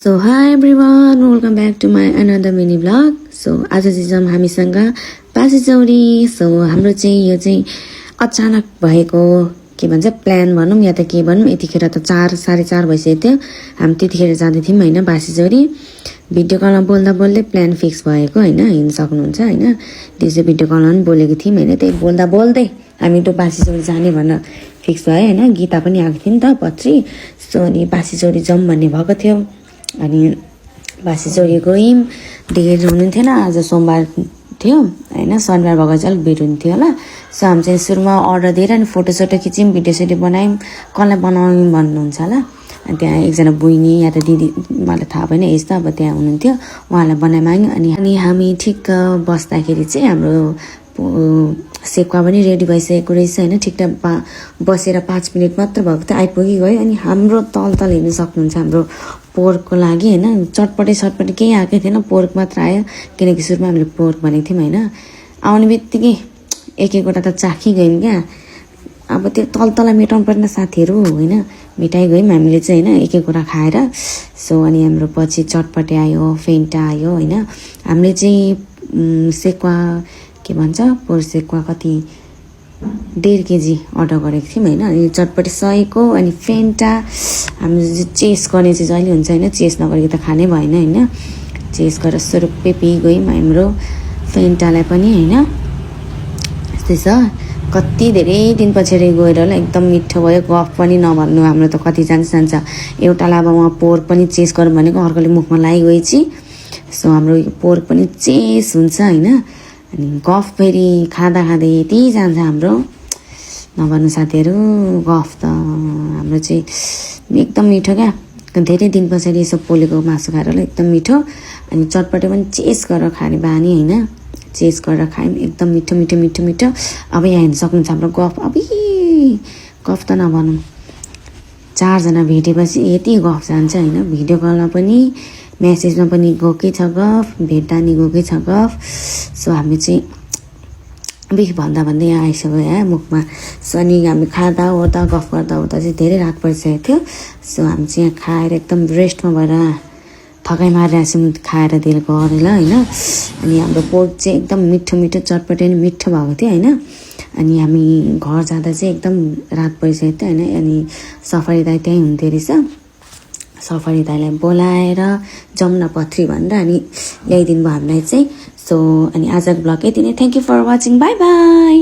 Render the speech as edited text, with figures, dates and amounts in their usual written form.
So hi everyone, welcome back to my another mini vlog. So आज चाहिँ जाम हामीसँग पासीचौरी. So हाम्रो चाहिँ यो चाहिँ अचानक भएको के भन्छ प्लान भनौं या त के भनौं. यतिखेर त 4 4:30 भइसक्यो थियो. हामी त्यतिखेर जाँदै थियौं हैन पासीचौरी. भिडियो कलमा बोल्दा बोल्दै प्लान फिक्स भएको हैन. हिँड्न सक्नुहुन्छ हैन. दिउँसो भिडियो कलमा पनि बोलेको थियौं हैन. त्यही बोल्दा बोल्दै हामी त पासीचौरी जाने भन्न फिक्स भयो हैन. गीता पनि आएको थियो नि त पत्री. सो अनि पासीचौरी जाउँ भन्ने भएको थियो. अनि पासीचौरी गयौं. डेढ हुनुहुन्थेन. आज सोमबार थियो हैन. शनिबार भएको चाहिँ अलिक भेट हुन्थ्यो होला. सो हामी चाहिँ सुरुमा अर्डर दिएर अनि फोटो सोटो खिच्यौं, भिडियो सेडियो बनायौं. कसलाई बनाउँ भन्नुहुन्छ होला. अनि त्यहाँ एकजना बहिनी या त दिदी मलाई थाहा भएन एज त अब त्यहाँ हुनुहुन्थ्यो. उहाँलाई बनाइ माग्यौं. अनि हामी ठिक्क बस्दाखेरि चाहिँ हाम्रो सेक्वा पनि रेडी भइसकेको रहेछ हैन. ठिकठाक बसेर 5 मिनेट मात्र भएको थियो. आइपुगी गयो. अनि हाम्रो तल हेर्न सक्नुहुन्छ हाम्रो पोर्कको लागि हैन. चटपटे केही आएकै थिएन. पोर्क मात्र आयो. किनकि सुरुमा हामीले पोर्क भनेको थियौं हैन. आउने बित्तिकै एक एकवटा त चाखी गयौं क्या. अब त्यो तल मेटाउनु पर्ने साथीहरु हैन. मिठाई गयौं हामीले चाहिँ हैन. एक एकवटा खाएर. सो अनि हाम्रो पछि चटपटे आयो, फेन्टा आयो हैन. हामीले चाहिँ सेक्वा के भन्छ पोर सेक्वा कति 1.5 केजी अर्डर गरेको थियौं हैन. अनि चटपटे 100 को अनि फेन्टा हामीले चेस गर्ने चाहिँ जहिले हुन्छ हैन. चेस नगरी त खानै भएन हैन. चेस गरेर सुरुप्पे पी गयौं हाम्रो फेन्टालाई पनि हैन. यस्तै छ. कति धेरै दिन पछि गएर होला एकदम मिठो भयो. गफ पनि नभन्नु. हाम्रो त कति जान्छ एउटालाई अब उहाँ पोर्क पनि चेस गरौँ भनेको अर्कोले मुखमा लागिगएछि. सो हाम्रो पोर्क पनि चेस हुन्छ हैन. अनि गफ फेरि खाँदा यति जान्छ हाम्रो नभन्नु साथीहरु. गफ त हाम्रो चाहिँ एकदम मिठो क्या. धेरै दिन पछाडि यसो पोलेको मासु खाएर एकदम मिठो. अनि चटपटे पनि चेस गरेर खाने बानी हैन. चेस गरेर खायौं. एकदम मिठो. अब यहाँ हेर्न सक्नुहुन्छ हाम्रो गफ. गफ त नभनौं. 4 जना भेटेपछि यति गफ जान्छ हैन. भिडियो कलमा पनि मेसेजमा पनि गएकै छ गफ. भेट्दा नि गएकै छ गफ. सो हामी चाहिँ बिख भन्दै यहाँ आइसक्यो यहाँ मुखमा. सो अनि हामी खाँदा ओर्दा गफ गर्दा चाहिँ धेरै रात परिसकेको थियो. सो हामी चाहिँ यहाँ खाएर एकदम रेस्टमा भएर थकाइ मारिरहेछौँ खाएर दिल गरेर हैन. अनि हाम्रो पोर्क चाहिँ एकदम मिठो चटपटे नि मिठो भएको थियो हैन. अनि हामी घर जाँदा चाहिँ एकदम रात परिसकेको थियो हैन. अनि सफारी दाइ त्यही हुन्थ्यो रहेछ. सफारी दाइलाई बोलाएर जमुना पत्री भनेर अनि ल्याइदिनु भयो हामीलाई चाहिँ. सो अनि आजको ब्लग यति नै. Thank you for watching. Bye by.